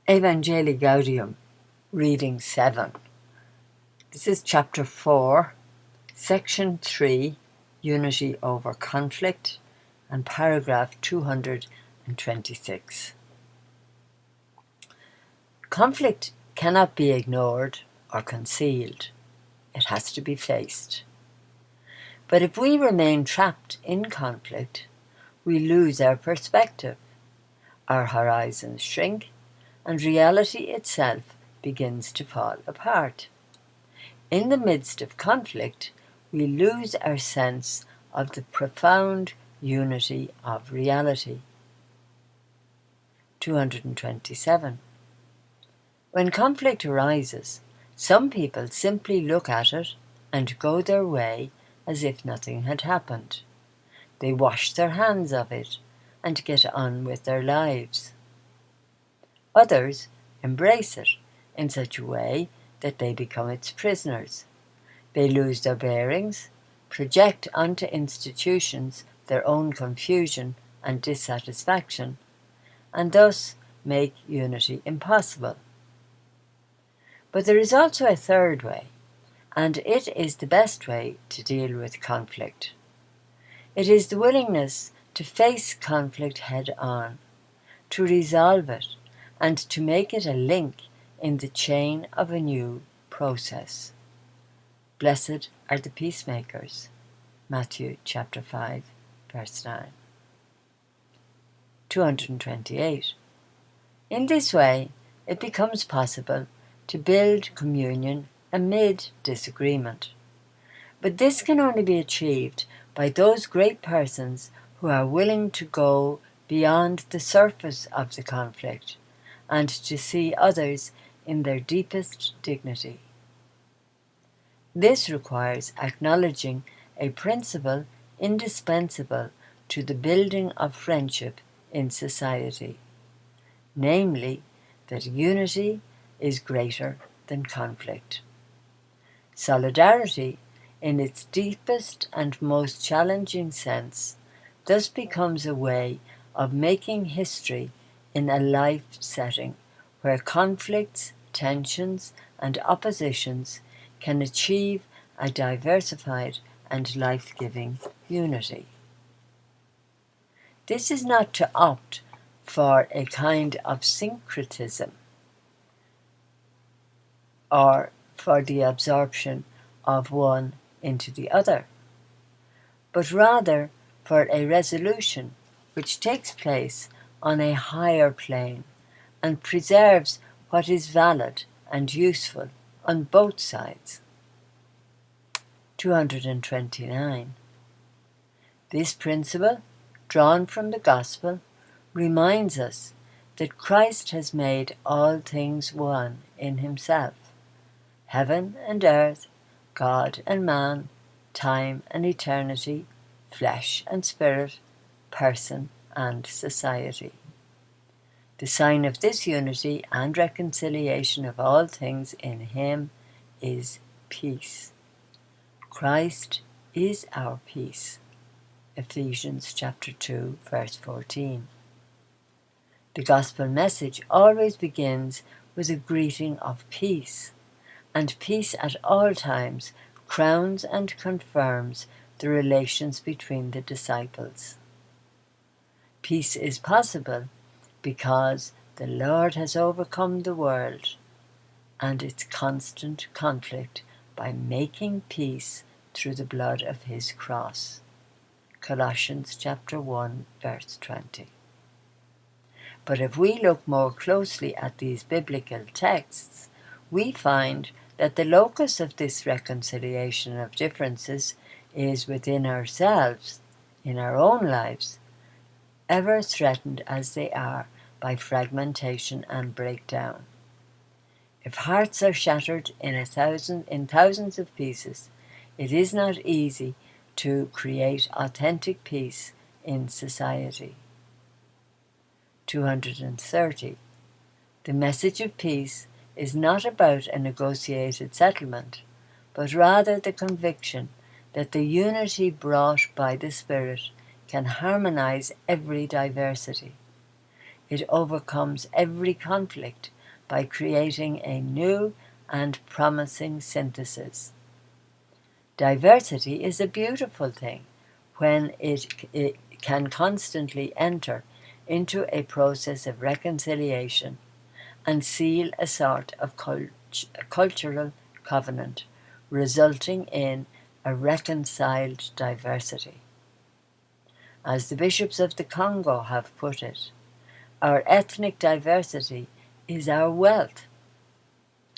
Evangelii Gaudium, Reading 7. This is Chapter 4, Section 3, Unity over Conflict, and paragraph 226. Conflict cannot be ignored or concealed. It has to be faced. But if we remain trapped in conflict, we lose our perspective. Our horizons shrink, and reality itself begins to fall apart. In the midst of conflict, we lose our sense of the profound unity of reality. 227. When conflict arises, some people simply look at it and go their way as if nothing had happened. They wash their hands of it and get on with their lives. Others embrace it in such a way that they become its prisoners. They lose their bearings, project onto institutions their own confusion and dissatisfaction, and thus make unity impossible. But there is also a third way, and it is the best way to deal with conflict. It is the willingness to face conflict head-on, to resolve it, and to make it a link in the chain of a new process. Blessed are the peacemakers. Matthew chapter 5, verse 9. 228. In this way, it becomes possible to build communion amid disagreement. But this can only be achieved by those great persons who are willing to go beyond the surface of the conflict and to see others in their deepest dignity. This requires acknowledging a principle indispensable to the building of friendship in society, namely that unity is greater than conflict. Solidarity, in its deepest and most challenging sense, thus becomes a way of making history in a life setting where conflicts, tensions, and oppositions can achieve a diversified and life-giving unity. This is not to opt for a kind of syncretism or for the absorption of one into the other, but rather for a resolution which takes place on a higher plane and preserves what is valid and useful on both sides. 229. This principle, drawn from the Gospel, reminds us that Christ has made all things one in himself: heaven and earth, God and man, time and eternity, flesh and spirit, person and society. The sign of this unity and reconciliation of all things in him is peace. Christ is our peace. Ephesians chapter 2, verse 14. The gospel message always begins with a greeting of peace, and peace at all times crowns and confirms the relations between the disciples. Peace is possible because the Lord has overcome the world and its constant conflict by making peace through the blood of his cross. Colossians chapter 1, verse 20. But if we look more closely at these biblical texts, we find that the locus of this reconciliation of differences is within ourselves, in our own lives, ever threatened as they are by fragmentation and breakdown. If hearts are shattered in thousands of pieces, it is not easy to create authentic peace in society. 230. The message of peace is not about a negotiated settlement, but rather the conviction that the unity brought by the Spirit can harmonize every diversity. It overcomes every conflict by creating a new and promising synthesis. Diversity is a beautiful thing when it can constantly enter into a process of reconciliation and seal a sort of cultural covenant, resulting in a reconciled diversity. As the bishops of the Congo have put it, our ethnic diversity is our wealth.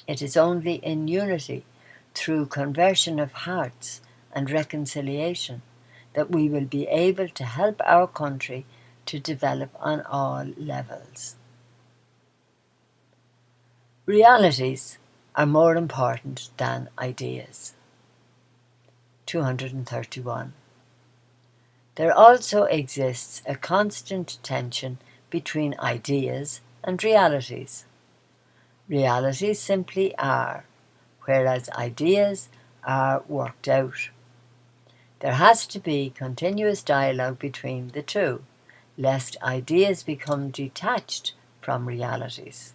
It is only in unity, through conversion of hearts and reconciliation, that we will be able to help our country to develop on all levels. Realities are more important than ideas. 231. There also exists a constant tension between ideas and realities. Realities simply are, whereas ideas are worked out. There has to be continuous dialogue between the two, lest ideas become detached from realities.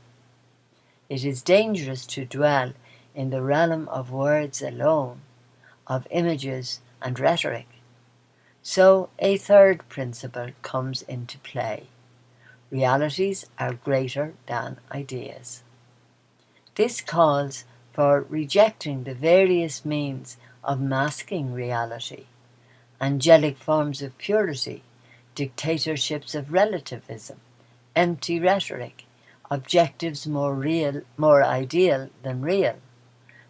It is dangerous to dwell in the realm of words alone, of images and rhetoric. So a third principle comes into play. Realities are greater than ideas. This calls for rejecting the various means of masking reality, angelic forms of purity, dictatorships of relativism, empty rhetoric, objectives more ideal than real,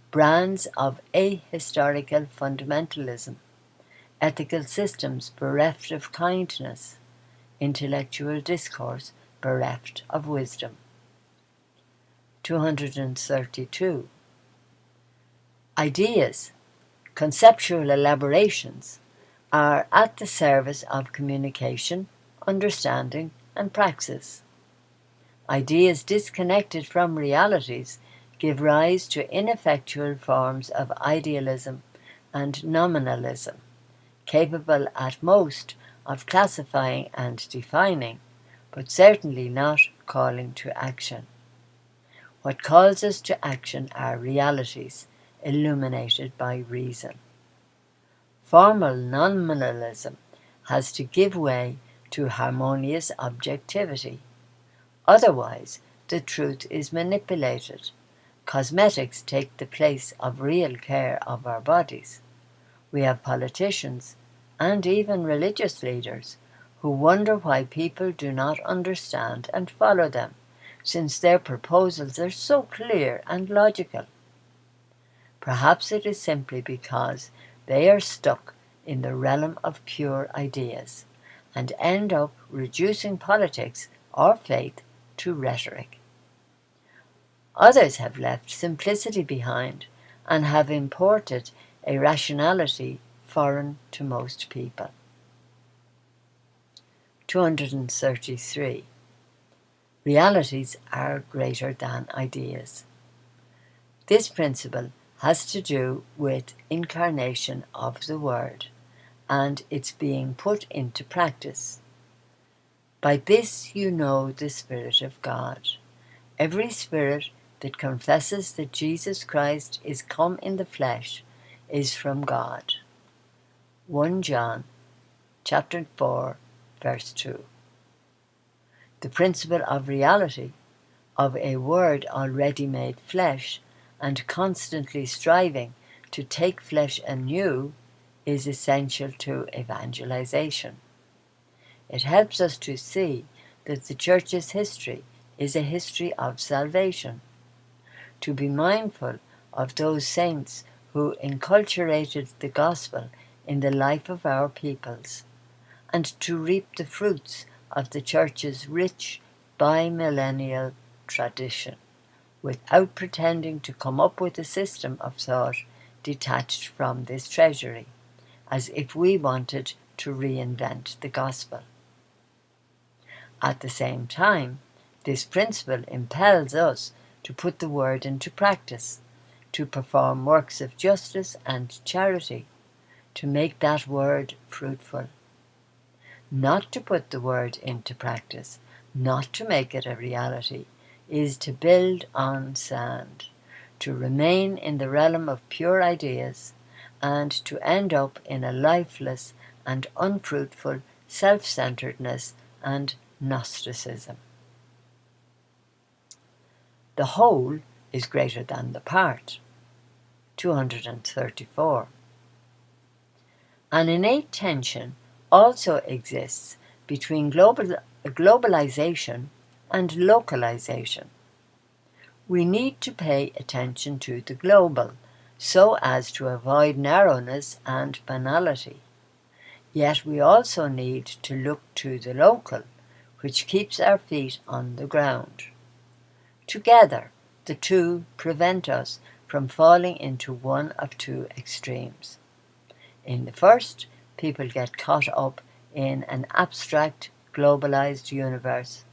brands of ahistorical fundamentalism, ethical systems bereft of kindness, intellectual discourse bereft of wisdom. 232. Ideas, conceptual elaborations, are at the service of communication, understanding, and praxis. Ideas disconnected from realities give rise to ineffectual forms of idealism and nominalism, capable at most of classifying and defining, but certainly not calling to action. What calls us to action are realities, illuminated by reason. Formal nominalism has to give way to harmonious objectivity. Otherwise, the truth is manipulated. Cosmetics take the place of real care of our bodies. We have politicians, and even religious leaders, who wonder why people do not understand and follow them, since their proposals are so clear and logical. Perhaps it is simply because they are stuck in the realm of pure ideas, and end up reducing politics or faith to rhetoric. Others have left simplicity behind and have imported a rationality foreign to most people. 233. Realities are greater than ideas. This principle has to do with incarnation of the Word and its being put into practice. By this you know the Spirit of God. Every spirit that confesses that Jesus Christ is come in the flesh is from God. 1 John chapter 4, verse 2. The principle of reality, of a word already made flesh and constantly striving to take flesh anew, is essential to evangelization. It helps us to see that the Church's history is a history of salvation, to be mindful of those saints who enculturated the gospel in the life of our peoples, and to reap the fruits of the Church's rich bi-millennial tradition, without pretending to come up with a system of thought detached from this treasury, as if we wanted to reinvent the gospel. At the same time, this principle impels us to put the word into practice, to perform works of justice and charity, to make that word fruitful. Not to put the word into practice, not to make it a reality, is to build on sand, to remain in the realm of pure ideas, and to end up in a lifeless and unfruitful self-centeredness and Gnosticism. The whole is greater than the part. 234. An innate tension also exists between globalization and localization. We need to pay attention to the global so as to avoid narrowness and banality. Yet we also need to look to the local, which keeps our feet on the ground. Together, the two prevent us from falling into one of two extremes. In the first, people get caught up in an abstract, globalized universe,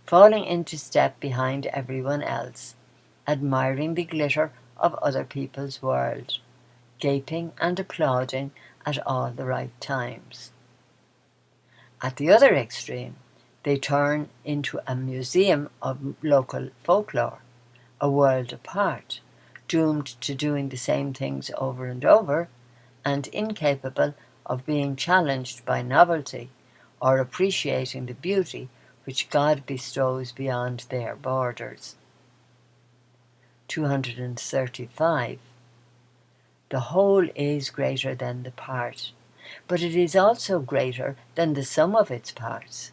falling into step behind everyone else, admiring the glitter of other people's world, gaping and applauding at all the right times. At the other extreme, they turn into a museum of local folklore, a world apart, doomed to doing the same things over and over, and incapable of being challenged by novelty or appreciating the beauty which God bestows beyond their borders. 235. The whole is greater than the part, but it is also greater than the sum of its parts.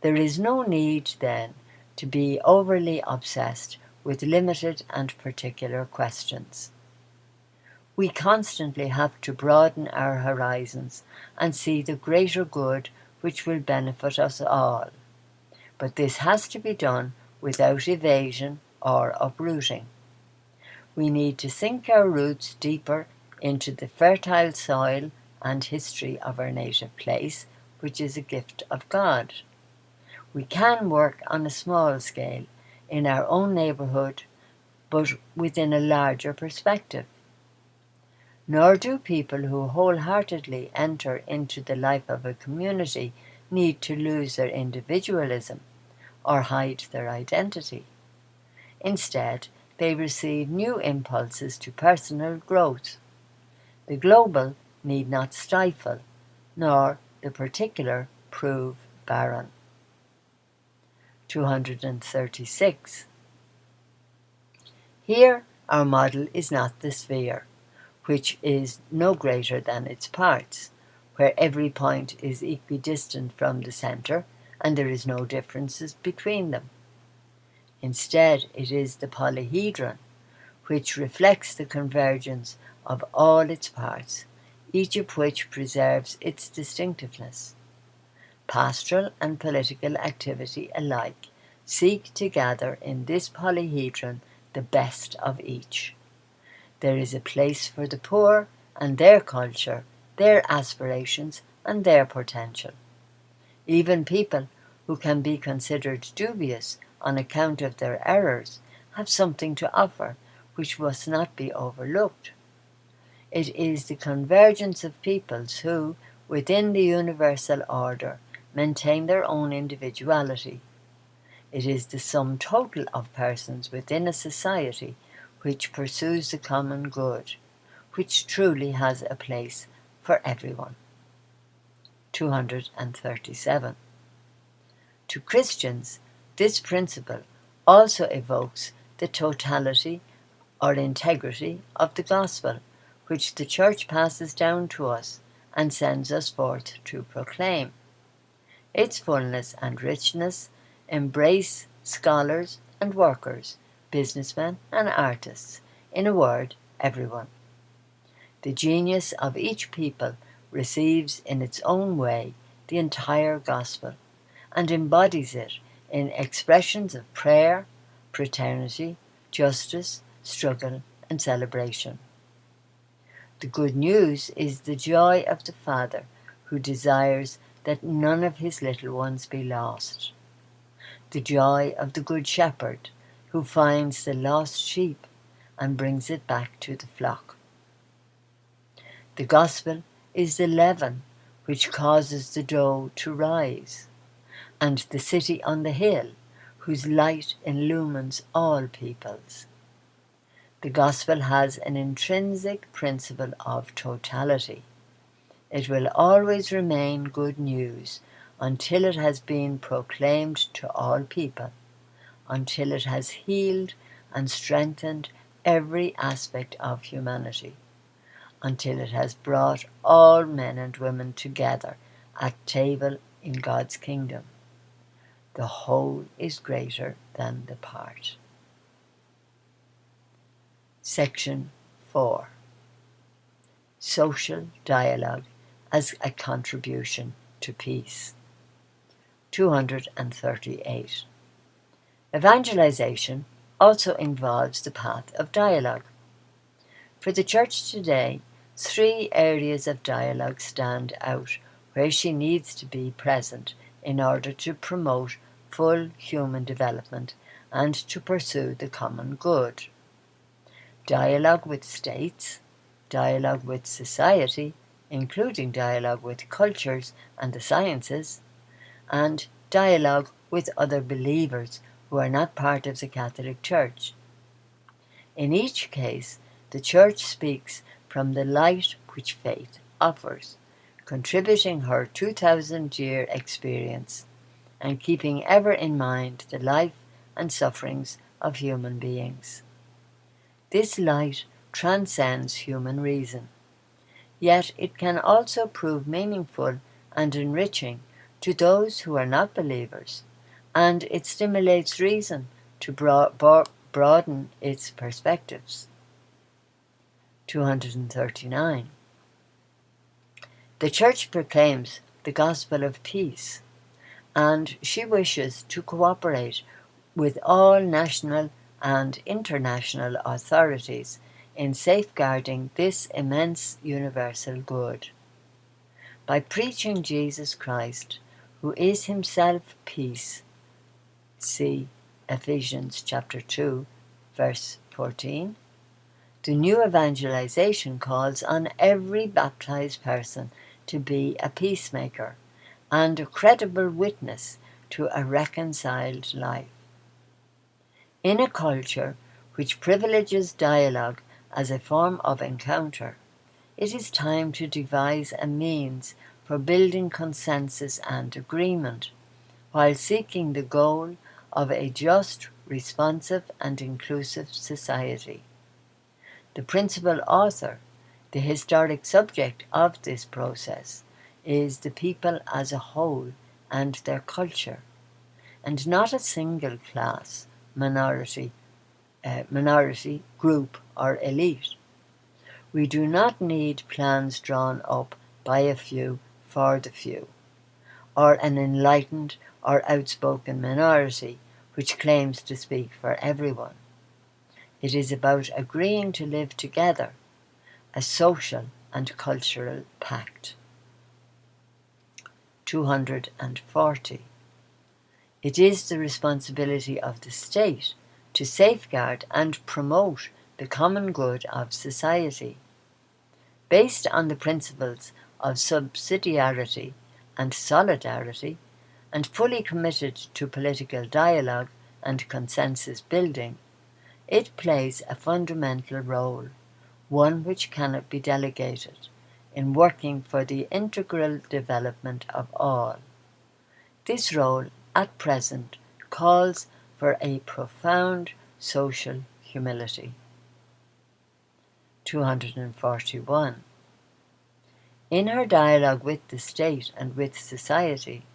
There is no need, then, to be overly obsessed with limited and particular questions. We constantly have to broaden our horizons and see the greater good which will benefit us all. But this has to be done without evasion or uprooting. We need to sink our roots deeper into the fertile soil and history of our native place, which is a gift of God. We can work on a small scale in our own neighbourhood, but within a larger perspective. Nor do people who wholeheartedly enter into the life of a community need to lose their individualism or hide their identity. Instead, they receive new impulses to personal growth. The global need not stifle, nor the particular prove barren. 236. Here our model is not the sphere, which is no greater than its parts, where every point is equidistant from the centre and there is no differences between them. Instead, it is the polyhedron, which reflects the convergence of all its parts, each of which preserves its distinctiveness. Pastoral and political activity alike seek to gather in this polyhedron the best of each. There is a place for the poor and their culture, their aspirations and their potential. Even people who can be considered dubious on account of their errors have something to offer which must not be overlooked. It is the convergence of peoples who, within the universal order, maintain their own individuality. It is the sum total of persons within a society which pursues the common good, which truly has a place for everyone. 237. To Christians, this principle also evokes the totality or integrity of the gospel, which the Church passes down to us and sends us forth to proclaim. Its fullness and richness embrace scholars and workers, businessmen and artists, in a word, everyone. The genius of each people receives in its own way the entire gospel and embodies it in expressions of prayer, fraternity, justice, struggle and celebration. The good news is the joy of the Father who desires that none of his little ones be lost. The joy of the Good Shepherd who finds the lost sheep and brings it back to the flock. The gospel is the leaven which causes the dough to rise, and the city on the hill whose light illumines all peoples. The gospel has an intrinsic principle of totality. It will always remain good news until it has been proclaimed to all people, until it has healed and strengthened every aspect of humanity, until it has brought all men and women together at table in God's kingdom. The whole is greater than the part. Section 4. Social dialogue as a contribution to peace. 238. Evangelization also involves the path of dialogue. For the Church today, 3 areas of dialogue stand out where she needs to be present in order to promote full human development and to pursue the common good. Dialogue with states, dialogue with society, including dialogue with cultures and the sciences, and dialogue with other believers who are not part of the Catholic Church. In each case, the Church speaks from the light which faith offers, contributing her 2,000-year experience and keeping ever in mind the life and sufferings of human beings. This light transcends human reason, yet it can also prove meaningful and enriching to those who are not believers, and it stimulates reason to broaden its perspectives. 239. The Church proclaims the gospel of peace, and she wishes to cooperate with all national and international authorities in safeguarding this immense universal good. By preaching Jesus Christ, who is himself peace, see Ephesians chapter 2, verse 14, the new evangelization calls on every baptized person to be a peacemaker and a credible witness to a reconciled life. In a culture which privileges dialogue as a form of encounter, it is time to devise a means for building consensus and agreement, while seeking the goal of a just, responsive, and inclusive society. The principal author, the historic subject of this process, is the people as a whole and their culture, and not a single class, minority, group, or elite. We do not need plans drawn up by a few for the few, or an enlightened or outspoken minority which claims to speak for everyone. It is about agreeing to live together, a social and cultural pact. 240. It is the responsibility of the state to safeguard and promote the common good of society. Based on the principles of subsidiarity and solidarity, and fully committed to political dialogue and consensus building, it plays a fundamental role, one which cannot be delegated, in working for the integral development of all. This role, at present, calls for a profound social humility. 241. In her dialogue with the state and with society,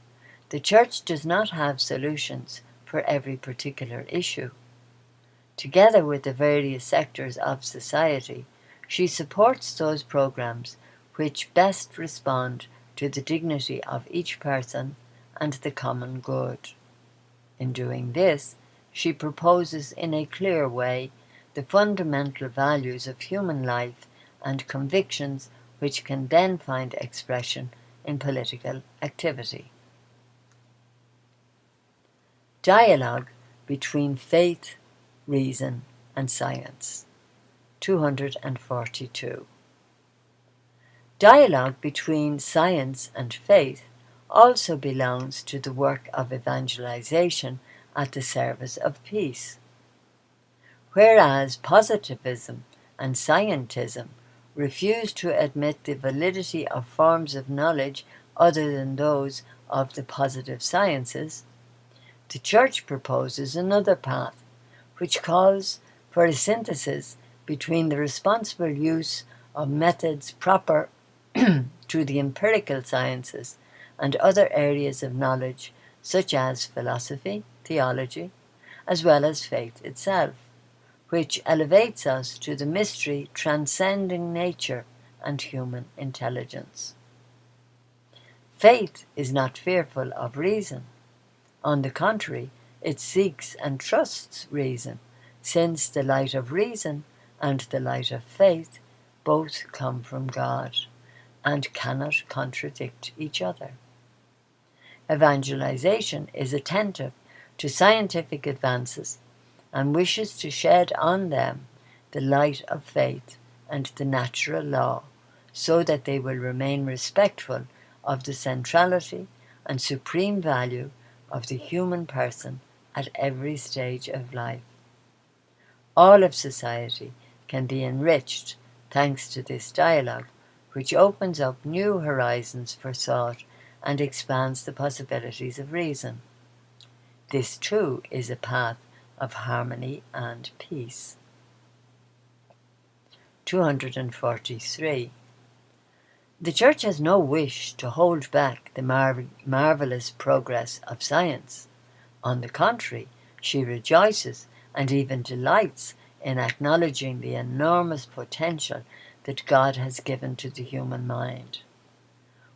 the Church does not have solutions for every particular issue. Together with the various sectors of society, she supports those programs which best respond to the dignity of each person and the common good. In doing this, she proposes in a clear way the fundamental values of human life and convictions which can then find expression in political activity. Dialogue between faith, reason, and science. 242. Dialogue between science and faith also belongs to the work of evangelization at the service of peace. Whereas positivism and scientism refuse to admit the validity of forms of knowledge other than those of the positive sciences, the Church proposes another path, which calls for a synthesis between the responsible use of methods proper to the empirical sciences and other areas of knowledge such as philosophy, theology, as well as faith itself, which elevates us to the mystery transcending nature and human intelligence. Faith is not fearful of reason. On the contrary, it seeks and trusts reason, since the light of reason and the light of faith both come from God and cannot contradict each other. Evangelization is attentive to scientific advances and wishes to shed on them the light of faith and the natural law, so that they will remain respectful of the centrality and supreme value of the human person at every stage of life. All of society can be enriched thanks to this dialogue, which opens up new horizons for thought and expands the possibilities of reason. This too is a path of harmony and peace. 243. The Church has no wish to hold back the marvelous progress of science. On the contrary, she rejoices and even delights in acknowledging the enormous potential that God has given to the human mind.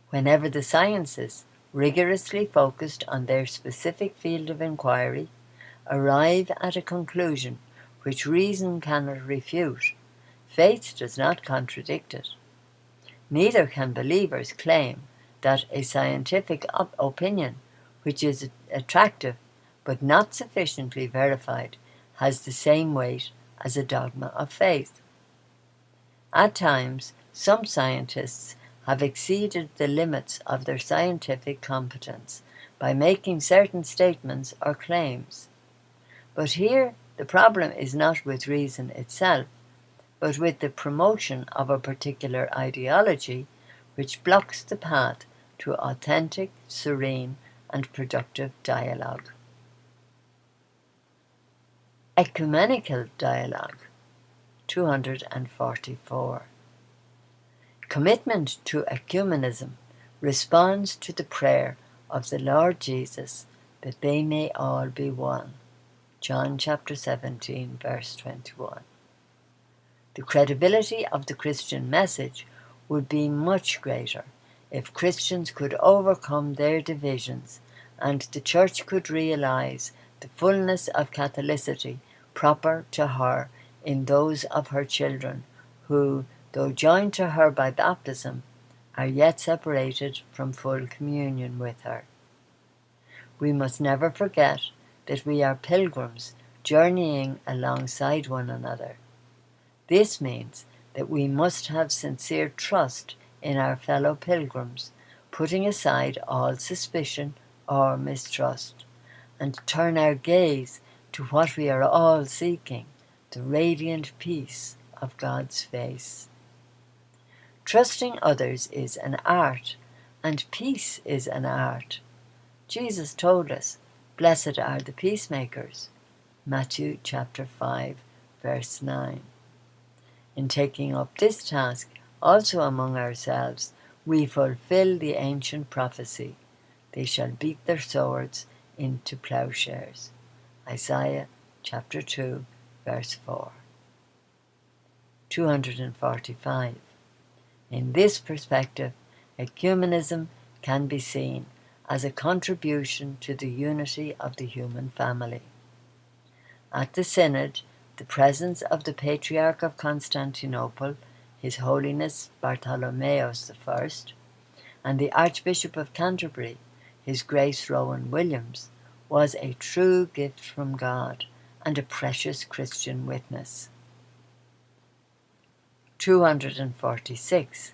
Whenever the sciences, rigorously focused on their specific field of inquiry, arrive at a conclusion which reason cannot refute, faith does not contradict it. Neither can believers claim that a scientific opinion, which is attractive but not sufficiently verified, has the same weight as a dogma of faith. At times, some scientists have exceeded the limits of their scientific competence by making certain statements or claims. But here the problem is not with reason itself, but with the promotion of a particular ideology which blocks the path to authentic, serene, and productive dialogue. Ecumenical dialogue. 244. Commitment to ecumenism responds to the prayer of the Lord Jesus that they may all be one. John chapter 17, verse 21. The credibility of the Christian message would be much greater if Christians could overcome their divisions and the Church could realize the fullness of Catholicity proper to her in those of her children who, though joined to her by baptism, are yet separated from full communion with her. We must never forget that we are pilgrims journeying alongside one another. This means that we must have sincere trust in our fellow pilgrims, putting aside all suspicion or mistrust, and turn our gaze to what we are all seeking, the radiant peace of God's face. Trusting others is an art, and peace is an art. Jesus told us, "Blessed are the peacemakers." Matthew chapter 5, verse 9. In taking up this task, also among ourselves, we fulfill the ancient prophecy, "They shall beat their swords into plowshares." Isaiah chapter 2, verse 4. 245. In this perspective, ecumenism can be seen as a contribution to the unity of the human family. At the Synod, the presence of the Patriarch of Constantinople, His Holiness Bartholomeus I, and the Archbishop of Canterbury, His Grace Rowan Williams, was a true gift from God and a precious Christian witness. 246.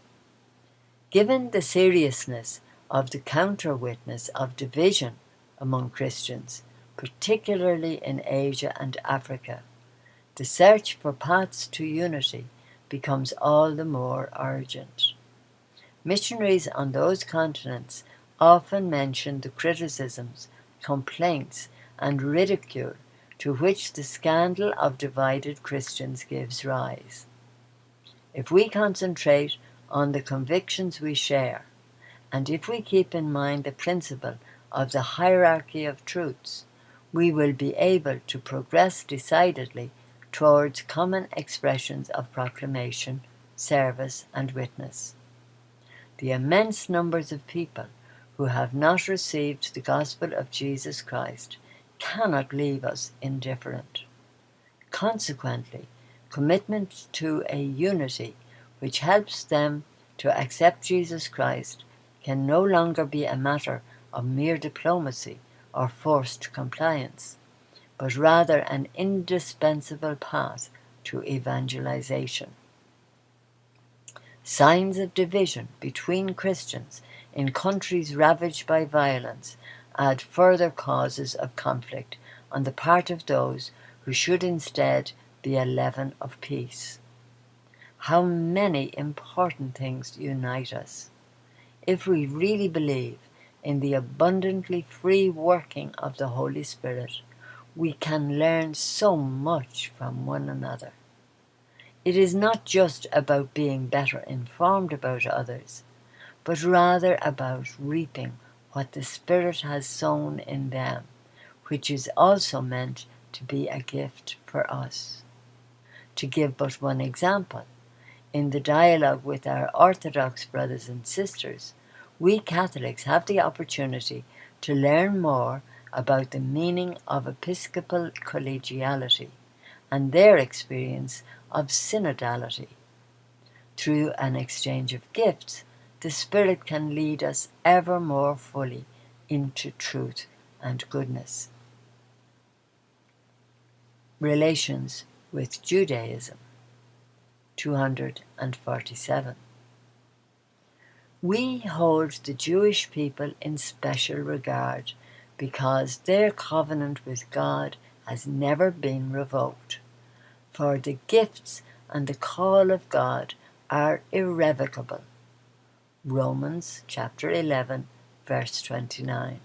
Given the seriousness of the counter-witness of division among Christians, particularly in Asia and Africa. The search for paths to unity becomes all the more urgent. Missionaries on those continents often mention the criticisms, complaints, and ridicule to which the scandal of divided Christians gives rise. If we concentrate on the convictions we share, and if we keep in mind the principle of the hierarchy of truths, we will be able to progress decidedly towards common expressions of proclamation, service, and witness. The immense numbers of people who have not received the gospel of Jesus Christ cannot leave us indifferent. Consequently, commitment to a unity which helps them to accept Jesus Christ can no longer be a matter of mere diplomacy or forced compliance, but rather an indispensable path to evangelization. Signs of division between Christians in countries ravaged by violence add further causes of conflict on the part of those who should instead be a leaven of peace. How many important things unite us. If we really believe in the abundantly free working of the Holy Spirit, we can learn so much from one another. It is not just about being better informed about others, but rather about reaping what the Spirit has sown in them, which is also meant to be a gift for us. To give but one example, in the dialogue with our Orthodox brothers and sisters, we Catholics have the opportunity to learn more about the meaning of episcopal collegiality and their experience of synodality. Through an exchange of gifts, the Spirit can lead us ever more fully into truth and goodness. Relations with Judaism. 247. We hold the Jewish people in special regard because their covenant with God has never been revoked. For the gifts and the call of God are irrevocable. Romans chapter 11, verse 29.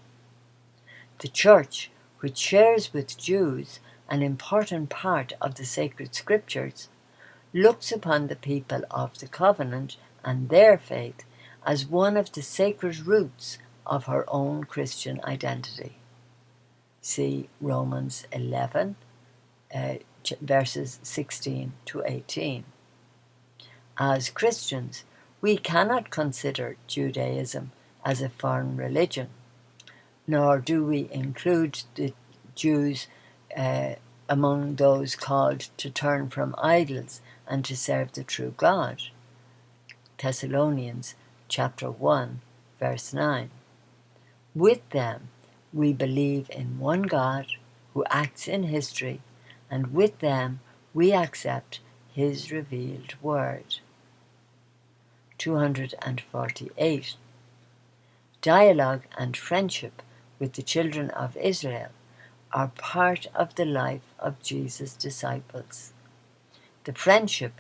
The Church, which shares with Jews an important part of the sacred scriptures, looks upon the people of the covenant and their faith as one of the sacred roots of her own Christian identity. See Romans 11, verses 16 to 18. As Christians, we cannot consider Judaism as a foreign religion, nor do we include the Jews among those called to turn from idols and to serve the true God. Thessalonians chapter 1, verse 9. With them, we believe in one God who acts in history, and with them we accept his revealed word. 248. Dialogue and friendship with the children of Israel are part of the life of Jesus' disciples. The friendship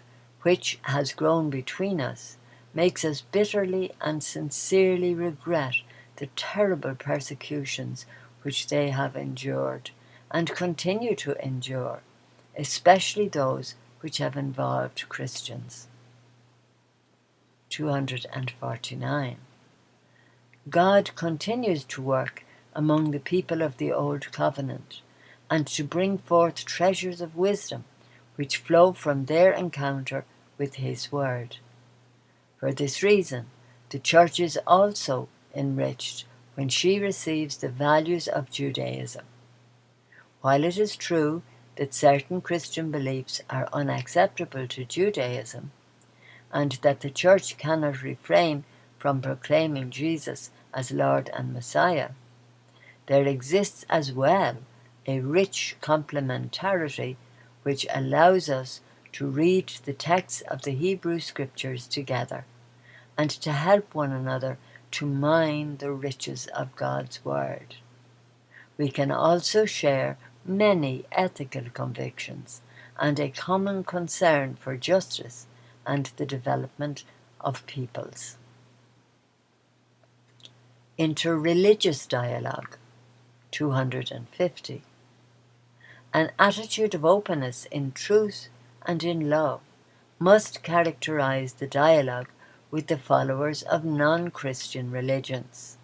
which has grown between us makes us bitterly and sincerely regret the terrible persecutions which they have endured and continue to endure, especially those which have involved Christians. 249. God continues to work among the people of the Old Covenant and to bring forth treasures of wisdom which flow from their encounter with His Word. For this reason, the Church is also enriched when she receives the values of Judaism. While it is true that certain Christian beliefs are unacceptable to Judaism, and that the Church cannot refrain from proclaiming Jesus as Lord and Messiah, there exists as well a rich complementarity which allows us to read the texts of the Hebrew Scriptures together and to help one another to mine the riches of God's Word. we can also share many ethical convictions and a common concern for justice and the development of peoples. Interreligious dialogue, 250. An attitude of openness in truth and in love must characterize the dialogue with the followers of non-Christian religions,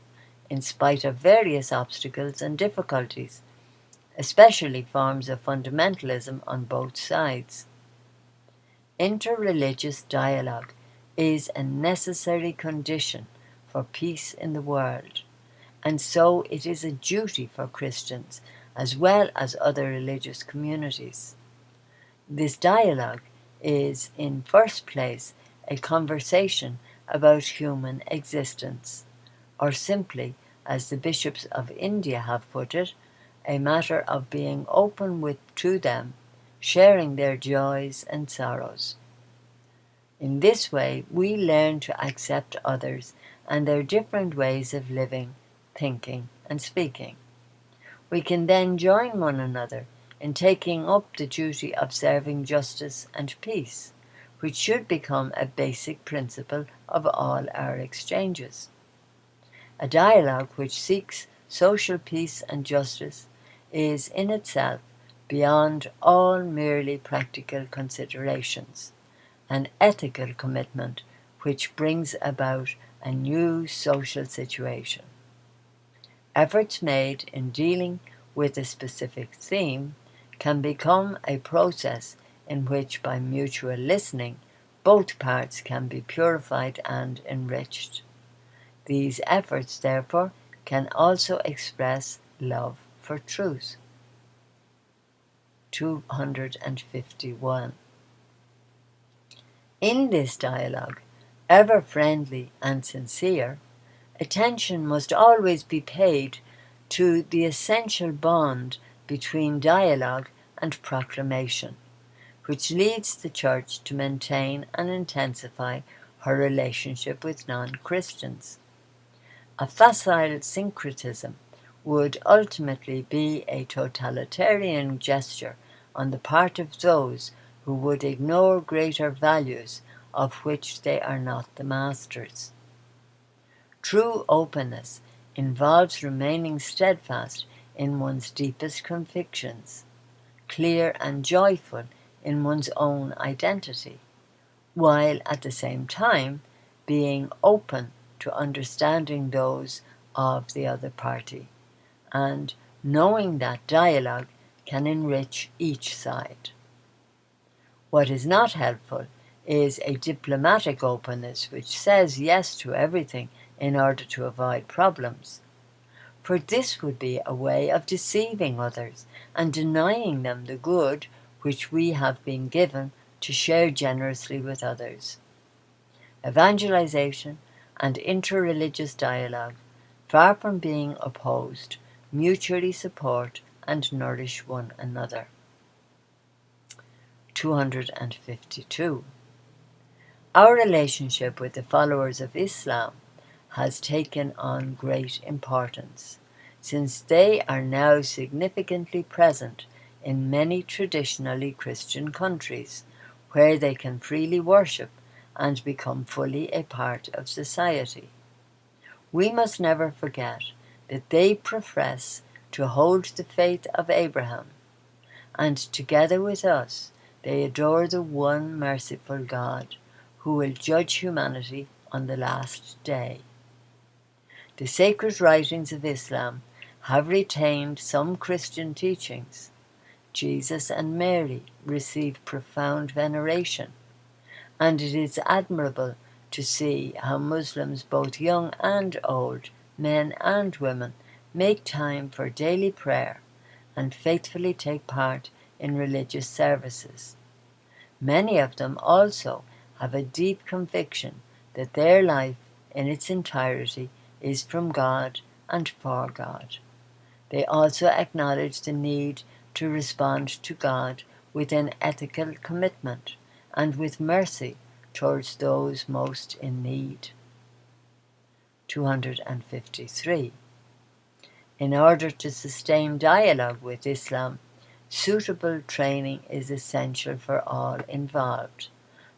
in spite of various obstacles and difficulties, especially forms of fundamentalism on both sides. Interreligious dialogue is a necessary condition for peace in the world, and so it is a duty for Christians as well as other religious communities. This dialogue is, in first place, a conversation about human existence, or simply, as the bishops of India have put it, a matter of being open to them, sharing their joys and sorrows. In this way, we learn to accept others and their different ways of living, thinking, and speaking. We can then join one another in taking up the duty of serving justice and peace, which should become a basic principle of all our exchanges. A dialogue which seeks social peace and justice is in itself beyond all merely practical considerations, an ethical commitment which brings about a new social situation. Efforts made in dealing with a specific theme can become a process in which, by mutual listening, both parts can be purified and enriched. These efforts, therefore, can also express love for truth. 251. In this dialogue, ever friendly and sincere, attention must always be paid to the essential bond between dialogue and proclamation, which leads the Church to maintain and intensify her relationship with non-Christians. A facile syncretism would ultimately be a totalitarian gesture on the part of those who would ignore greater values of which they are not the masters. True openness involves remaining steadfast in one's deepest convictions, clear and joyful in one's own identity, while at the same time being open to understanding those of the other party, and knowing that dialogue can enrich each side. What is not helpful is a diplomatic openness which says yes to everything in order to avoid problems, for this would be a way of deceiving others and denying them the good which we have been given to share generously with others. Evangelization and interreligious dialogue, far from being opposed, mutually support and nourish one another. 252. Our relationship with the followers of Islam has taken on great importance, since they are now significantly present in many traditionally Christian countries, where they can freely worship and become fully a part of society. We must never forget that they profess to hold the faith of Abraham, and together with us they adore the one merciful God, who will judge humanity on the last day. The sacred writings of Islam have retained some Christian teachings. Jesus and Mary receive profound veneration, and it is admirable to see how Muslims, both young and old, men and women, make time for daily prayer and faithfully take part in religious services. Many of them also have a deep conviction that their life in its entirety is from God and for God. They also acknowledge the need to respond to God with an ethical commitment and with mercy towards those most in need. 253. In order to sustain dialogue with Islam, suitable training is essential for all involved,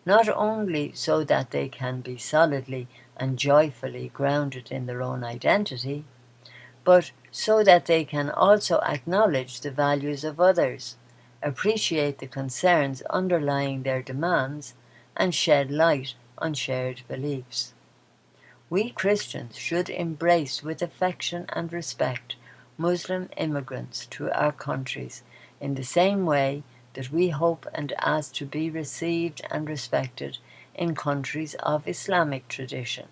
not only so that they can be solidly and joyfully grounded in their own identity, but so that they can also acknowledge the values of others, appreciate the concerns underlying their demands, and shed light on shared beliefs. We Christians should embrace with affection and respect Muslim immigrants to our countries in the same way that we hope and ask to be received and respected in countries of Islamic tradition.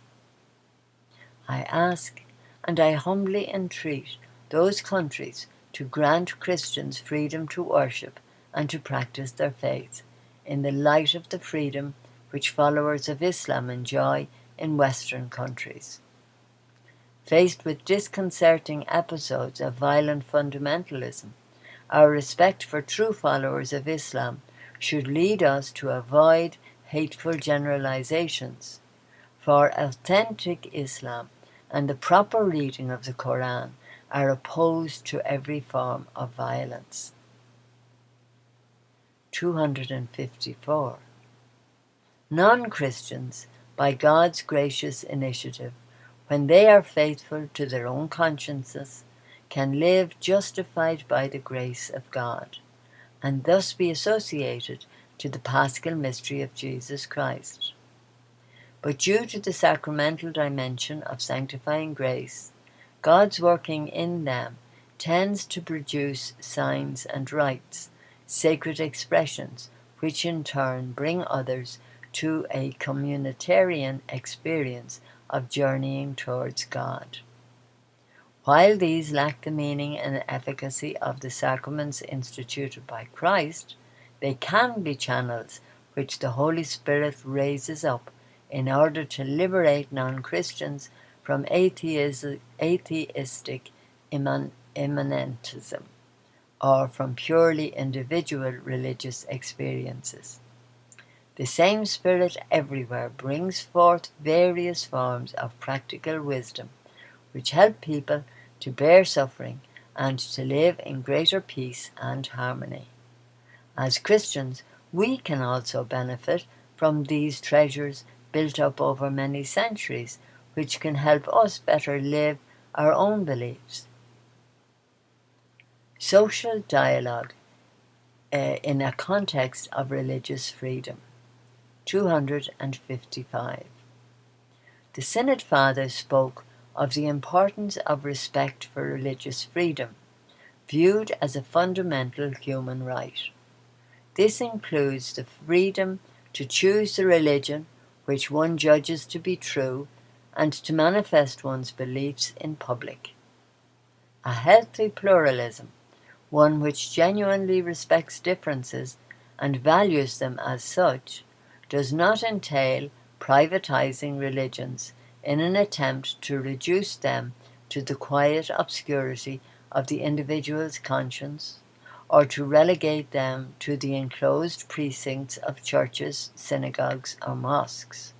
I ask and I humbly entreat those countries to grant Christians freedom to worship and to practice their faith in the light of the freedom which followers of Islam enjoy in Western countries. Faced with disconcerting episodes of violent fundamentalism, our respect for true followers of Islam should lead us to avoid hateful generalizations, for authentic Islam and the proper reading of the Quran are opposed to every form of violence. 254. Non-Christians, by God's gracious initiative, when they are faithful to their own consciences, can live justified by the grace of God, and thus be associated to the Paschal mystery of Jesus Christ. But due to the sacramental dimension of sanctifying grace, God's working in them tends to produce signs and rites, sacred expressions, which in turn bring others to a communitarian experience of journeying towards God. While these lack the meaning and efficacy of the sacraments instituted by Christ, they can be channels which the Holy Spirit raises up in order to liberate non-Christians from atheistic immanentism, or from purely individual religious experiences. The same Spirit everywhere brings forth various forms of practical wisdom, which help people to bear suffering and to live in greater peace and harmony. As Christians, we can also benefit from these treasures built up over many centuries, which can help us better live our own beliefs. Social dialogue in a context of religious freedom. 255. The Synod Fathers spoke of the importance of respect for religious freedom, viewed as a fundamental human right. This includes the freedom to choose the religion which one judges to be true and to manifest one's beliefs in public. A healthy pluralism, one which genuinely respects differences and values them as such, does not entail privatizing religions in an attempt to reduce them to the quiet obscurity of the individual's conscience, or to relegate them to the enclosed precincts of churches, synagogues, or mosques.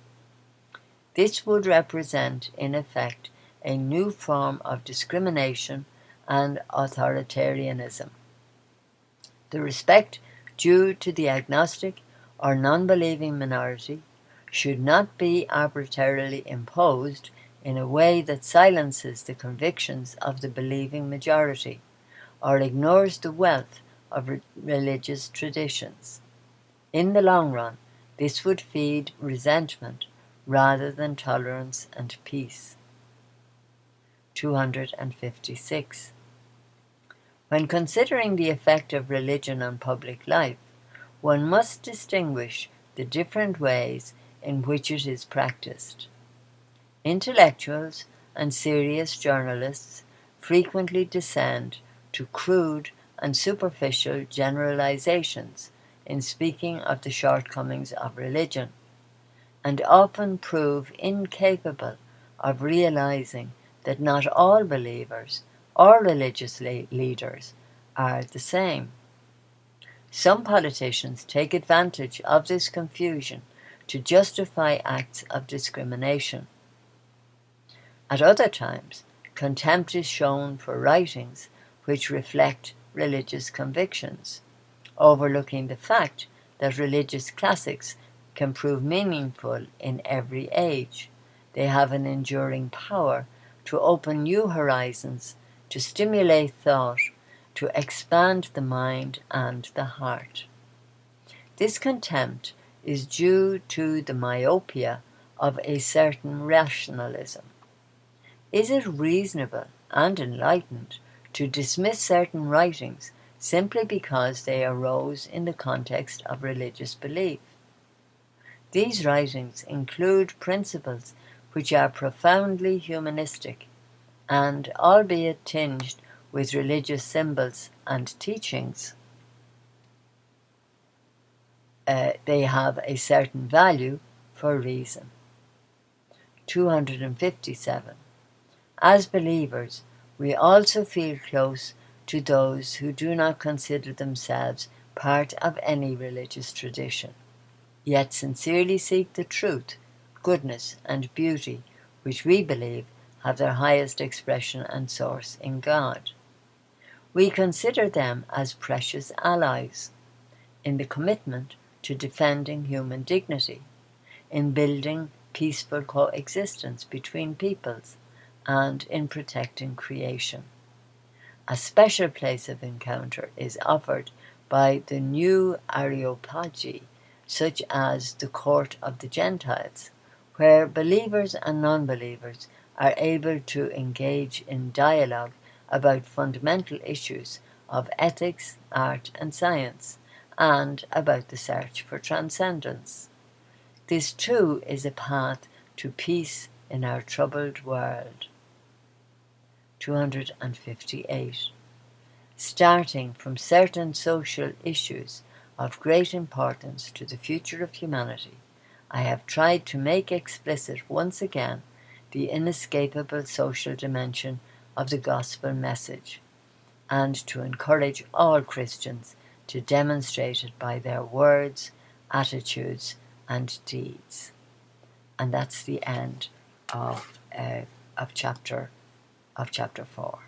This would represent, in effect, a new form of discrimination and authoritarianism. The respect due to the agnostic or non-believing minority should not be arbitrarily imposed in a way that silences the convictions of the believing majority or ignores the wealth of religious traditions. In the long run, this would feed resentment rather than tolerance and peace. 256. When considering the effect of religion on public life, one must distinguish the different ways in which it is practiced. Intellectuals and serious journalists frequently descend to crude and superficial generalizations in speaking of the shortcomings of religion, and often prove incapable of realizing that not all believers or religious leaders are the same. Some politicians take advantage of this confusion to justify acts of discrimination. At other times, Contempt is shown for writings which reflect religious convictions, overlooking the fact that religious classics can prove meaningful in every age. They have an enduring power to open new horizons, to stimulate thought, to expand the mind and the heart. This contempt is due to the myopia of a certain rationalism. Is it reasonable and enlightened to dismiss certain writings simply because they arose in the context of religious belief? These writings include principles which are profoundly humanistic and, albeit tinged with religious symbols and teachings, they have a certain value for reason. 257. As believers, we also feel close to those who do not consider themselves part of any religious tradition, yet sincerely seek the truth, goodness, and beauty which we believe have their highest expression and source in God. We consider them as precious allies in the commitment to defending human dignity, in building peaceful coexistence between peoples, and in protecting creation. A special place of encounter is offered by the new Areopagi, such as the Court of the Gentiles, where believers and non-believers are able to engage in dialogue about fundamental issues of ethics, art, and science, and about the search for transcendence. This too is a path to peace in our troubled world. 258. Starting from certain social issues of great importance to the future of humanity, I have tried to make explicit once again the inescapable social dimension of the gospel message, and to encourage all Christians to demonstrate it by their words, attitudes, and deeds. And that's the end of chapter 4.